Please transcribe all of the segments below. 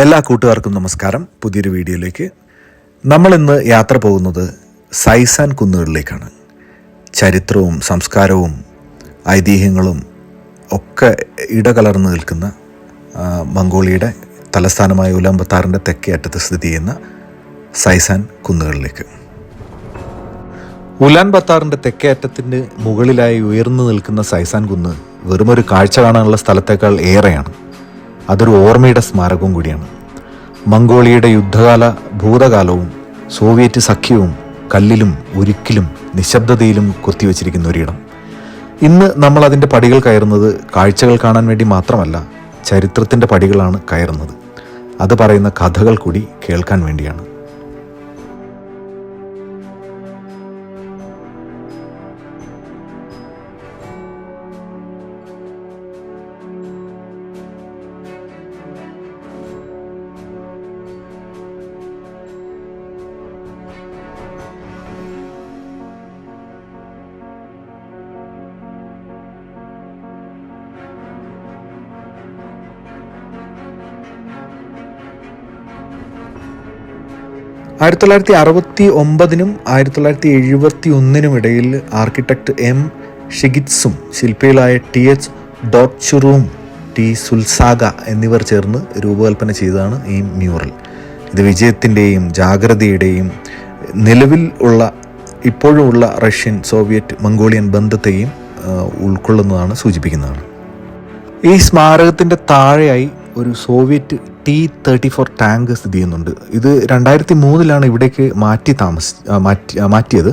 എല്ലാ കൂട്ടുകാർക്കും നമസ്കാരം. പുതിയൊരു വീഡിയോയിലേക്ക്. നമ്മളിന്ന് യാത്ര പോകുന്നത് സൈസാൻ കുന്നുകളിലേക്കാണ്. ചരിത്രവും സംസ്കാരവും ഐതിഹ്യങ്ങളും ഒക്കെ ഇടകലർന്ന് നിൽക്കുന്ന മംഗോളിയയുടെ തലസ്ഥാനമായ ഉലാൻബത്താറിൻ്റെ തെക്കേ അറ്റത്ത് സ്ഥിതി ചെയ്യുന്ന സൈസാൻ കുന്നുകളിലേക്ക്. ഉലാൻബത്താറിൻ്റെ തെക്കേ അറ്റത്തിൻ്റെ മുകളിലായി ഉയർന്നു നിൽക്കുന്ന സൈസാൻ കുന്ന് വെറുമൊരു കാഴ്ച കാണാനുള്ള സ്ഥലത്തേക്കാൾ ഏറെയാണ്. അതൊരു ഓർമ്മയുടെ സ്മാരകവും കൂടിയാണ്. മംഗോളിയയുടെ യുദ്ധകാല ഭൂതകാലവും സോവിയറ്റ് സഖ്യവും കല്ലിലും ഉരുക്കിലും നിശബ്ദതയിലും കൊത്തിവെച്ചിരിക്കുന്ന ഒരിടം. ഇന്ന് നമ്മൾ അതിൻ്റെ പടികൾ കയറുന്നത് കാഴ്ചകൾ കാണാൻ വേണ്ടി മാത്രമല്ല, ചരിത്രത്തിൻ്റെ പടികളാണ് കയറുന്നത്. അത് പറയുന്ന കഥകൾ കൂടി കേൾക്കാൻ വേണ്ടിയാണ്. ആയിരത്തി 1969 1971 ഇടയിൽ ആർക്കിടെക്ട് എം ഷിഗിറ്റ്സും ശില്പികളായ TH ഡോട്ട്ചുറുവും ടി സുൽസാഗ എന്നിവർ ചേർന്ന് രൂപകൽപ്പന ചെയ്തതാണ് ഈ മ്യൂറൽ. ഇത് വിജയത്തിൻ്റെയും ജാഗ്രതയുടെയും നിലവിൽ ഉള്ള ഇപ്പോഴുമുള്ള റഷ്യൻ സോവിയറ്റ് മംഗോളിയൻ ബന്ധത്തെയും ഉൾക്കൊള്ളുന്നതാണ്, സൂചിപ്പിക്കുന്നതാണ്. ഈ സ്മാരകത്തിൻ്റെ താഴെയായി ഒരു സോവിയറ്റ് T-34 ടാങ്ക് സ്ഥിതി ചെയ്യുന്നുണ്ട്. ഇത് 2003 ഇവിടേക്ക് മാറ്റിയത്.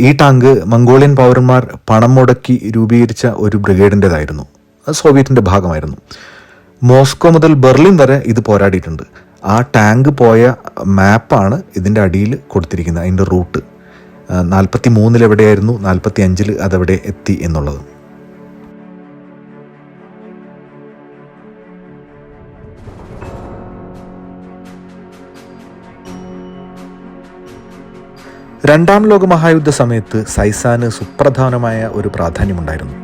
ഈ ടാങ്ക് മംഗോളിയൻ പൗരന്മാർ പണം മുടക്കി രൂപീകരിച്ച ഒരു ബ്രിഗേഡിൻ്റെതായിരുന്നു. അത് സോവിയറ്റിൻ്റെ ഭാഗമായിരുന്നു. മോസ്കോ മുതൽ ബെർലിൻ വരെ ഇത് പോരാടിയിട്ടുണ്ട്. ആ ടാങ്ക് പോയ മാപ്പാണ് ഇതിൻ്റെ അടിയിൽ കൊടുത്തിരിക്കുന്നത്. അതിൻ്റെ റൂട്ട് 43 എവിടെയായിരുന്നു, 45 അതെവിടെ എത്തി എന്നുള്ളത്. രണ്ടാം ലോക മഹായുദ്ധ സമയത്ത് സൈസാന് സുപ്രധാനമായ ഒരു പ്രാധാന്യമുണ്ടായിരുന്നു.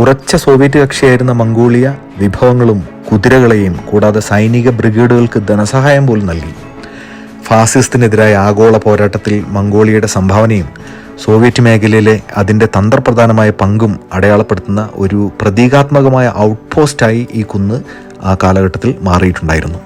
ഉറച്ച സോവിയറ്റ് കക്ഷിയായിരുന്ന മംഗോളിയ വിഭവങ്ങളും കുതിരകളെയും കൂടാതെ സൈനിക ബ്രിഗേഡുകൾക്ക് ധനസഹായം പോലും നൽകി. ഫാസിസത്തിനെതിരായ ആഗോള പോരാട്ടത്തിൽ മംഗോളിയയുടെ സംഭാവനയും സോവിയറ്റ് മേഖലയിലെ അതിൻ്റെ തന്ത്രപ്രധാനമായ പങ്കും അടയാളപ്പെടുത്തുന്ന ഒരു പ്രതീകാത്മകമായ ഔട്ട്പോസ്റ്റായി ഈ കുന്ന് ആ കാലഘട്ടത്തിൽ മാറിയിട്ടുണ്ടായിരുന്നു.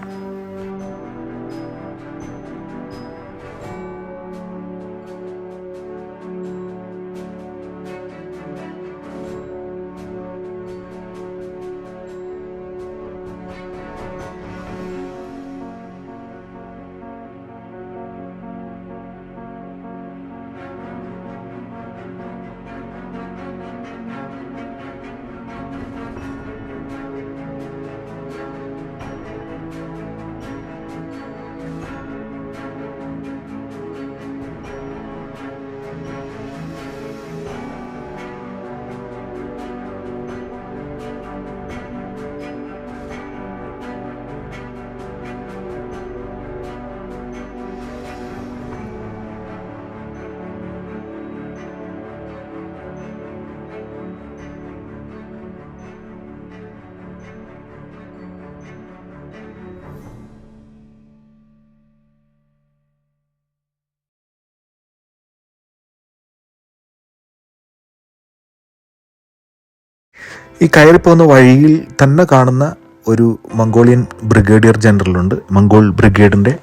ഈ കയറിപ്പോകുന്ന വഴിയിൽ തന്നെ കാണുന്ന ഒരു മംഗോളിയൻ ബ്രിഗേഡിയർ ജനറലുണ്ട്. മംഗോൾ ബ്രിഗേഡിൻ്റെ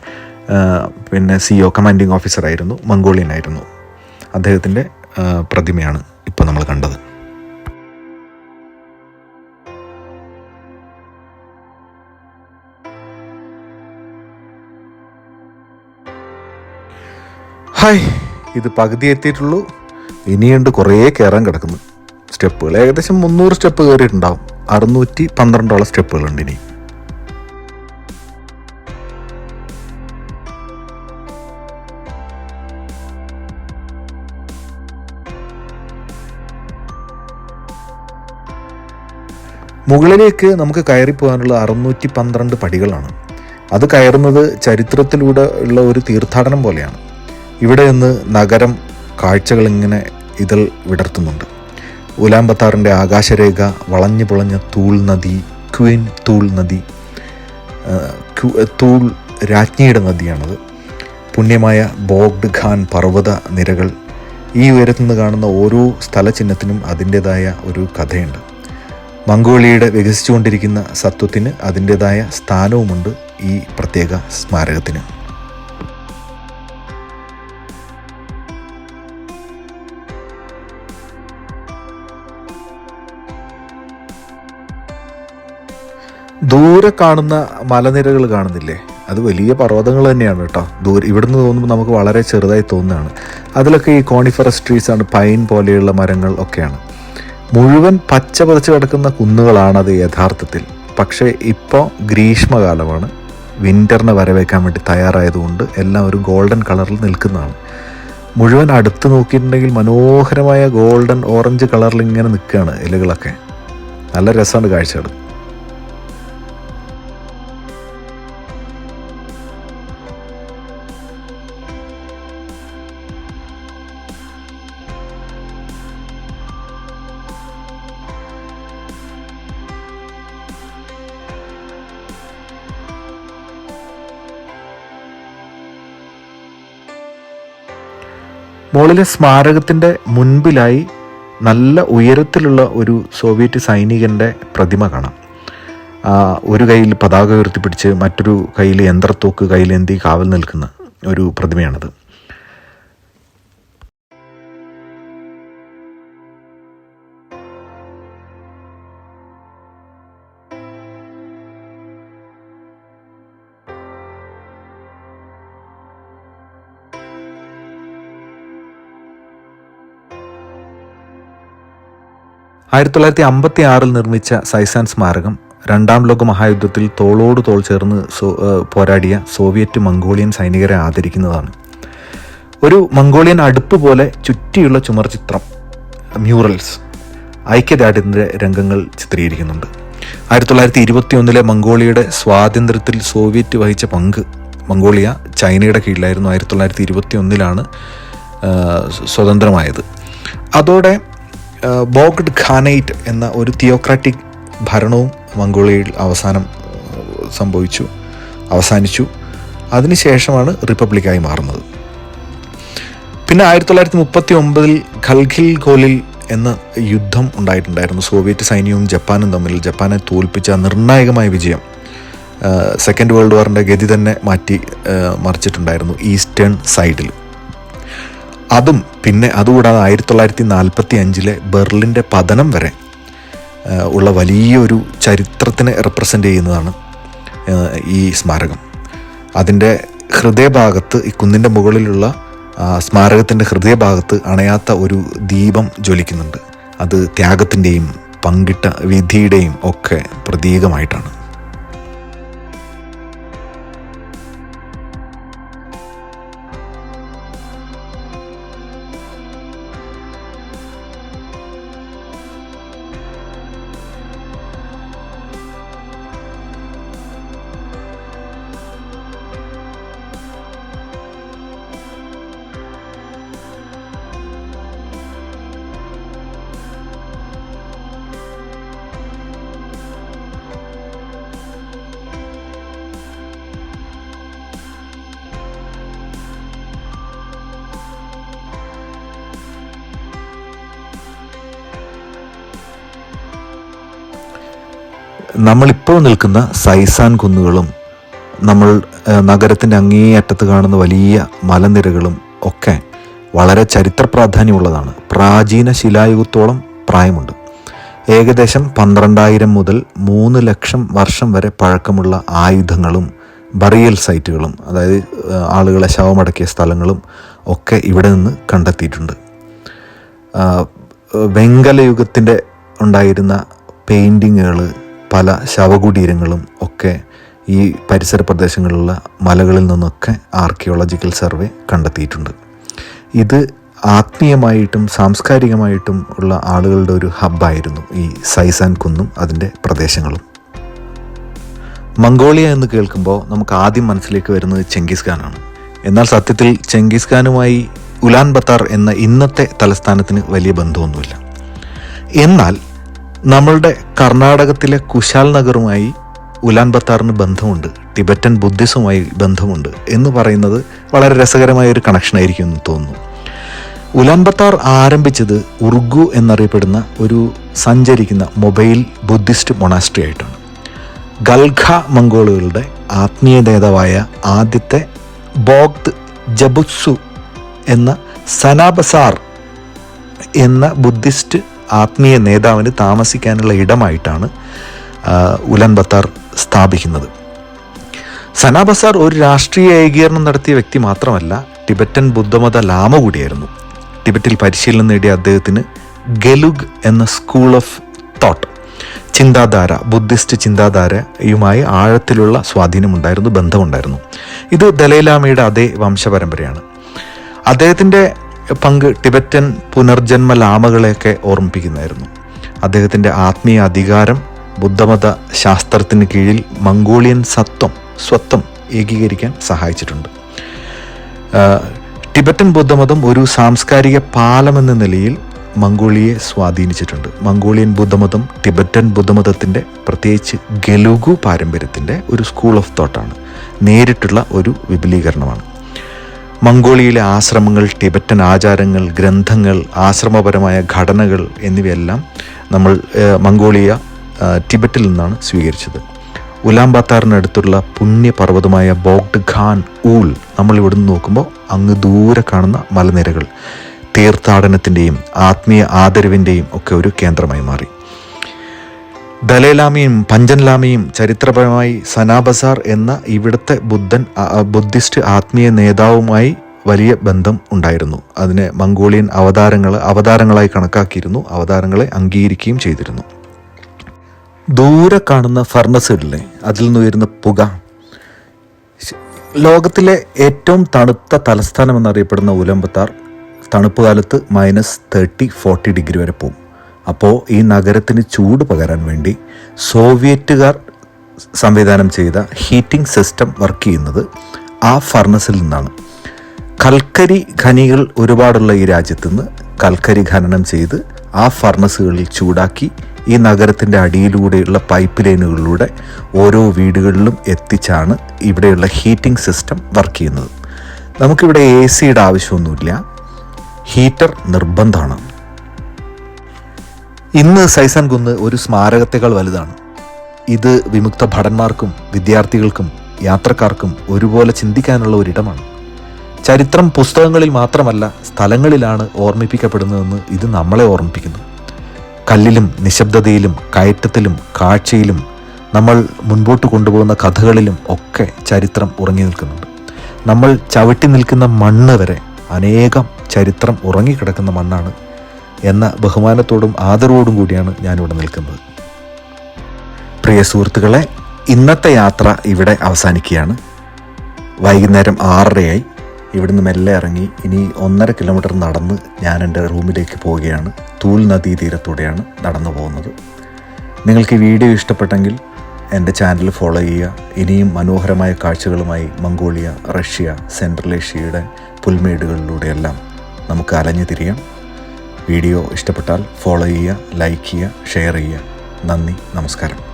CEO കമാൻഡിങ് ഓഫീസറായിരുന്നു, മംഗോളിയൻ ആയിരുന്നു. അദ്ദേഹത്തിൻ്റെ പ്രതിമയാണ് ഇപ്പോൾ നമ്മൾ കണ്ടത്. ഹായ്, ഇത് പകുതി എത്തിയിട്ടുള്ളൂ. ഇനിയുണ്ട് കുറേ കയറാൻ കിടക്കുന്നു. സ്റ്റെപ്പുകൾ ഏകദേശം 300 സ്റ്റെപ്പ് കയറിയിട്ടുണ്ടാവും. 612 സ്റ്റെപ്പുകളുണ്ട് ഇനി. മുകളിലേക്ക് നമുക്ക് കയറിപ്പോകാനുള്ള 612 പടികളാണ്. അത് കയറുന്നത് ചരിത്രത്തിലൂടെ ഉള്ള ഒരു തീർത്ഥാടനം പോലെയാണ്. ഇവിടെ നിന്ന് നഗരം കാഴ്ചകളിങ്ങനെ ഇതൾ വിടർത്തുന്നുണ്ട്. ഉലാൻബത്താറിൻ്റെ ആകാശരേഖ, വളഞ്ഞു പുളഞ്ഞ തൂൾ നദി, ക്വീൻ തൂൾ നദി, തൂൾ രാജ്ഞിയുടെ നദിയാണത്. പുണ്യമായ ബോഗ്ഡ് ഖാൻ പർവ്വത നിരകൾ, ഈ ഉയരത്തു നിന്ന് കാണുന്ന ഓരോ സ്ഥലചിഹ്നത്തിനും അതിൻ്റേതായ ഒരു കഥയുണ്ട്. മംഗോളിയയുടെ വികസിച്ചുകൊണ്ടിരിക്കുന്ന സത്വത്തിന് അതിൻ്റേതായ സ്ഥാനവുമുണ്ട് ഈ പ്രത്യേക സ്മാരകത്തിന്. ദൂരെ കാണുന്ന മലനിരകൾ കാണുന്നില്ലേ, അത് വലിയ പർവ്വതങ്ങൾ തന്നെയാണ് കേട്ടോ. ഇവിടുന്ന് തോന്നുമ്പോൾ നമുക്ക് വളരെ ചെറുതായി തോന്നുന്നതാണ്. അതിലൊക്കെ ഈ കോണിഫറസ് ട്രീസ് ആണ്, പൈൻ പോലെയുള്ള മരങ്ങൾ ഒക്കെയാണ്. മുഴുവൻ പച്ച പതച്ച് കിടക്കുന്ന കുന്നുകളാണത് യഥാർത്ഥത്തിൽ. പക്ഷേ ഇപ്പോൾ ഗ്രീഷ്മകാലമാണ്, വിൻ്ററിനെ വരവേക്കാൻ വേണ്ടി തയ്യാറായതുകൊണ്ട് എല്ലാം ഒരു ഗോൾഡൻ കളറിൽ നിൽക്കുന്നതാണ്. മുഴുവൻ അടുത്ത് നോക്കിയിട്ടുണ്ടെങ്കിൽ മനോഹരമായ ഗോൾഡൻ ഓറഞ്ച് കളറിൽ ഇങ്ങനെ നിൽക്കുകയാണ് ഇലകളൊക്കെ. നല്ല രസമാണ് കാഴ്ചകൾ. മുകളിലെ സ്മാരകത്തിൻ്റെ മുൻപിലായി നല്ല ഉയരത്തിലുള്ള ഒരു സോവിയറ്റ് സൈനികൻ്റെ പ്രതിമ കാണാം. ഒരു കയ്യിൽ പതാക ഉയർത്തിപ്പിടിച്ച് മറ്റൊരു കയ്യിൽ യന്ത്രത്തോക്ക് കയ്യിലേന്തി കാവൽ നിൽക്കുന്ന ഒരു പ്രതിമയാണത്. ആയിരത്തി 1956 നിർമ്മിച്ച സൈസാൻ സ്മാരകം രണ്ടാം ലോക മഹായുദ്ധത്തിൽ തോളോട് തോൾ ചേർന്ന് പോരാടിയ സോവിയറ്റ് മംഗോളിയൻ സൈനികരെ ആദരിക്കുന്നതാണ്. ഒരു മംഗോളിയൻ അടുപ്പ് പോലെ ചുറ്റിയുള്ള ചുമർചിത്രം, മ്യൂറൽസ്, ഐക്യദാർഢ്യത്തിൻ്റെ രംഗങ്ങൾ ചിത്രീകരിക്കുന്നുണ്ട്. 1921 മംഗോളിയയുടെ സ്വാതന്ത്ര്യത്തിൽ സോവിയറ്റ് വഹിച്ച പങ്ക്. മംഗോളിയ ചൈനയുടെ കീഴിലായിരുന്നു. 1921 സ്വതന്ത്രമായത്. അതോടെ ബോഗ്ഡ് ഖാനൈറ്റ് എന്ന ഒരു തിയോക്രാറ്റിക് ഭരണവും മംഗോളിയയിൽ അവസാനിച്ചു. അതിനുശേഷമാണ് റിപ്പബ്ലിക്കായി മാറുന്നത്. പിന്നെ 1939 ഖൽഖിൽ ഗോലിൽ എന്ന യുദ്ധം ഉണ്ടായിട്ടുണ്ടായിരുന്നു. സോവിയറ്റ് സൈന്യവും ജപ്പാനും തമ്മിൽ. ജപ്പാനെ തോൽപ്പിച്ച നിർണായകമായ വിജയം സെക്കൻഡ് വേൾഡ് വാറിൻ്റെ ഗതി തന്നെ മറിച്ചിട്ടുണ്ടായിരുന്നു ഈസ്റ്റേൺ സൈഡിൽ. പിന്നെ അതുകൂടാതെ 1945 ബെർലിൻ്റെ പതനം വരെ ഉള്ള വലിയൊരു ചരിത്രത്തിനെ റെപ്രസെൻ്റ് ചെയ്യുന്നതാണ് ഈ സ്മാരകം. അതിൻ്റെ ഹൃദയഭാഗത്ത്, ഈ കുന്നിൻ്റെ മുകളിലുള്ള സ്മാരകത്തിൻ്റെ ഹൃദയഭാഗത്ത് അണയാത്ത ഒരു ദീപം ജ്വലിക്കുന്നുണ്ട്. അത് ത്യാഗത്തിൻ്റെയും പങ്കിട്ട വിധിയുടെയും ഒക്കെ പ്രതീകമായിട്ടാണ്. നമ്മളിപ്പോൾ നിൽക്കുന്ന സൈസാൻ കുന്നുകളും നമ്മൾ നഗരത്തിൻ്റെ അങ്ങേയറ്റത്ത് കാണുന്ന വലിയ മലനിരകളും ഒക്കെ വളരെ ചരിത്ര പ്രാധാന്യമുള്ളതാണ്. പ്രാചീന ശിലായുഗത്തോളം പ്രായമുണ്ട്. ഏകദേശം 12,000 മുതൽ 3,00,000 വർഷം വരെ പഴക്കമുള്ള ആയുധങ്ങളും ബറിയൽ സൈറ്റുകളും, അതായത് ആളുകളെ ശവമടക്കിയ സ്ഥലങ്ങളും ഒക്കെ ഇവിടെ നിന്ന് കണ്ടെത്തിയിട്ടുണ്ട്. വെങ്കലയുഗത്തിൻ്റെ ഉണ്ടായിരുന്ന പെയിൻറ്റിങ്ങുകൾ, പല ശവകുടീരങ്ങളും ഒക്കെ ഈ പരിസര പ്രദേശങ്ങളിലുള്ള മലകളിൽ നിന്നൊക്കെ ആർക്കിയോളജിക്കൽ സർവേ കണ്ടെത്തിയിട്ടുണ്ട്. ഇത് ആത്മീയമായിട്ടും സാംസ്കാരികമായിട്ടും ഉള്ള ആളുകളുടെ ഒരു ഹബ്ബായിരുന്നു ഈ സൈസാൻ കുന്നും അതിൻ്റെ പ്രദേശങ്ങളും. മംഗോളിയ എന്ന് കേൾക്കുമ്പോൾ നമുക്ക് ആദ്യം മനസ്സിലേക്ക് വരുന്നത് ചെങ്കിസ് ഖാനാണ്. എന്നാൽ സത്യത്തിൽ ചെങ്കിസ് ഖാനുമായി ഉലാൻ ബത്താർ എന്ന ഇന്നത്തെ തലസ്ഥാനത്തിന് വലിയ ബന്ധമൊന്നുമില്ല. എന്നാൽ നമ്മളുടെ കർണാടകത്തിലെ കുശാൽ നഗറുമായി ഉലാൻ ബത്താറിന് ബന്ധമുണ്ട്. ടിബറ്റൻ ബുദ്ധിസവുമായി ബന്ധമുണ്ട് എന്ന് പറയുന്നത് വളരെ രസകരമായ ഒരു കണക്ഷനായിരിക്കും എന്ന് തോന്നുന്നു. ഉലാൻബത്താർ ആരംഭിച്ചത് ഉറുഗു എന്നറിയപ്പെടുന്ന ഒരു സഞ്ചരിക്കുന്ന മൊബൈൽ ബുദ്ധിസ്റ്റ് മൊണാസ്ട്രി ആയിട്ടാണ്. ഗൽഖ മംഗോളുകളുടെ ആത്മീയ നേതാവായ ആദ്യത്തെ ബോഗ്ദ് ജബുത്സു എന്ന സനാബസാർ എന്ന ബുദ്ധിസ്റ്റ് ആത്മീയ നേതാവിന് താമസിക്കാനുള്ള ഇടമായിട്ടാണ് ഉലാൻബത്താർ സ്ഥാപിക്കുന്നത്. സനാബസാർ ഒരു രാഷ്ട്രീയ ഏകീകരണം നടത്തിയ വ്യക്തി മാത്രമല്ല, ടിബറ്റൻ ബുദ്ധമത ലാമ കൂടിയായിരുന്നു. ടിബറ്റിൽ പരിശീലനം നേടിയ അദ്ദേഹത്തിന് ഗെലുഗ് എന്ന സ്കൂൾ ഓഫ് തോട്ട് ചിന്താധാര, ബുദ്ധിസ്റ്റ് ചിന്താധാരയുമായി ആഴത്തിലുള്ള സ്വാധീനമുണ്ടായിരുന്നു, ബന്ധമുണ്ടായിരുന്നു. ഇത് ദലൈലാമയുടെ അതേ വംശപരമ്പരയാണ്. അദ്ദേഹത്തിൻ്റെ പങ്ക് ടിബറ്റൻ പുനർജന്മ ലാമകളെയൊക്കെ ഓർമ്മിപ്പിക്കുന്നതായിരുന്നു. അദ്ദേഹത്തിൻ്റെ ആത്മീയ അധികാരം ബുദ്ധമത ശാസ്ത്രത്തിന് കീഴിൽ മംഗോളിയൻ സ്വത്വം ഏകീകരിക്കാൻ സഹായിച്ചിട്ടുണ്ട്. ടിബറ്റൻ ബുദ്ധമതം ഒരു സാംസ്കാരിക പാലമെന്ന നിലയിൽ മംഗോളിയെ സ്വാധീനിച്ചിട്ടുണ്ട്. മംഗോളിയൻ ബുദ്ധമതം ടിബറ്റൻ ബുദ്ധമതത്തിൻ്റെ, പ്രത്യേകിച്ച് ഗെലുഗു പാരമ്പര്യത്തിൻ്റെ ഒരു സ്കൂൾ ഓഫ് തോട്ടാണ്. നേരിട്ടുള്ള ഒരു വിപുലീകരണമാണ്. മംഗോളിയയിലെ ആശ്രമങ്ങൾ, ടിബറ്റൻ ആചാരങ്ങൾ, ഗ്രന്ഥങ്ങൾ, ആശ്രമപരമായ ഘടനകൾ എന്നിവയെല്ലാം നമ്മൾ മംഗോളിയ ടിബറ്റിൽ നിന്നാണ് സ്വീകരിച്ചത്. ഉലാൻബാത്താറിനടുത്തുള്ള പുണ്യപർവ്വതമായ ബോഗ്ഡ് ഖാൻ ഊൾ നമ്മൾ ഇവിടുന്ന് നോക്കുമ്പോൾ അങ്ങ് ദൂരെ കാണുന്ന മലനിരകൾ തീർത്ഥാടനത്തിൻ്റെയും ആത്മീയ ആദരവിൻ്റെയും ഒക്കെ ഒരു കേന്ദ്രമായി മാറി. ദലൈലാമയും പഞ്ചൻലാമയും ചരിത്രപരമായി സനാബസാർ എന്ന ഇവിടുത്തെ ബുദ്ധിസ്റ്റ് ആത്മീയ നേതാവുമായി വലിയ ബന്ധം ഉണ്ടായിരുന്നു. അതിനെ മംഗോളിയൻ അവതാരങ്ങളായി കണക്കാക്കിയിരുന്നു, അവതാരങ്ങളെ അംഗീകരിക്കുകയും ചെയ്തിരുന്നു. ദൂരെ കാണുന്ന ഫർണസുകളിലെ അതിൽ നിന്ന് ഉയരുന്ന പുക ലോകത്തിലെ ഏറ്റവും തണുത്ത തലസ്ഥാനം എന്നറിയപ്പെടുന്ന ഉലാൻബത്താർ തണുപ്പ് കാലത്ത് -30-40 ഡിഗ്രി വരെ പോകും. അപ്പോൾ ഈ നഗരത്തിന് ചൂട് പകരാൻ വേണ്ടി സോവിയറ്റുകാർ സംവിധാനം ചെയ്ത ഹീറ്റിംഗ് സിസ്റ്റം വർക്ക് ചെയ്യുന്നത് ആ ഫർണസിൽ നിന്നാണ്. കൽക്കരി ഖനികൾ ഒരുപാടുള്ള ഈ രാജ്യത്ത് നിന്ന് കൽക്കരി ഖനനം ചെയ്ത് ആ ഫർണസുകളിൽ ചൂടാക്കി ഈ നഗരത്തിൻ്റെ അടിയിലൂടെയുള്ള പൈപ്പ് ലൈനുകളിലൂടെ ഓരോ വീടുകളിലും എത്തിച്ചാണ് ഇവിടെയുള്ള ഹീറ്റിംഗ് സിസ്റ്റം വർക്ക് ചെയ്യുന്നത്. നമുക്കിവിടെ AC-യുടെ ആവശ്യമൊന്നുമില്ല, ഹീറ്റർ നിർബന്ധമാണ്. ഇന്ന് സൈസാൻ കുന്ന് ഒരു സ്മാരകത്തേക്കാൾ വലുതാണ്. ഇത് വിമുക്ത ഭടന്മാർക്കും വിദ്യാർത്ഥികൾക്കും യാത്രക്കാർക്കും ഒരുപോലെ ചിന്തിക്കാനുള്ള ഒരിടമാണ്. ചരിത്രം പുസ്തകങ്ങളിൽ മാത്രമല്ല, സ്ഥലങ്ങളിലാണ് ഓർമ്മിപ്പിക്കപ്പെടുന്നതെന്ന് ഇത് നമ്മളെ ഓർമ്മിപ്പിക്കുന്നു. കല്ലിലും നിശബ്ദതയിലും കയറ്റത്തിലും കാഴ്ചയിലും നമ്മൾ മുൻപോട്ട് കൊണ്ടുപോകുന്ന കഥകളിലും ഒക്കെ ചരിത്രം ഉറങ്ങി നിൽക്കുന്നുണ്ട്. നമ്മൾ ചവിട്ടി നിൽക്കുന്ന മണ്ണ് വരെ അനേകം ചരിത്രം ഉറങ്ങിക്കിടക്കുന്ന മണ്ണാണ് എന്ന ബഹുമാനത്തോടും ആദരവോടും കൂടിയാണ് ഞാനിവിടെ നിൽക്കുന്നത്. പ്രിയ സുഹൃത്തുക്കളെ, ഇന്നത്തെ യാത്ര ഇവിടെ അവസാനിക്കുകയാണ്. വൈകുന്നേരം 6:30 ഇവിടുന്ന് മെല്ലെ ഇറങ്ങി ഇനി 1.5 കിലോമീറ്റർ നടന്ന് ഞാൻ എൻ്റെ റൂമിലേക്ക് പോവുകയാണ്. തൂൽ നദീതീരത്തൂടെയാണ് നടന്നു പോകുന്നത്. നിങ്ങൾക്ക് ഈ വീഡിയോ ഇഷ്ടപ്പെട്ടെങ്കിൽ എൻ്റെ ചാനൽ ഫോളോ ചെയ്യുക. ഇനിയും മനോഹരമായ കാഴ്ചകളുമായി മംഗോളിയ, റഷ്യ, സെൻട്രൽ ഏഷ്യയുടെ പുൽമേടുകളിലൂടെയെല്ലാം നമുക്ക് അലഞ്ഞു തിരിയാം. വീഡിയോ ഇഷ്ടപ്പെട്ടാൽ ഫോളോ ചെയ്യുക, ലൈക്ക് ചെയ്യുക, ഷെയർ ചെയ്യുക. നന്ദി, നമസ്കാരം.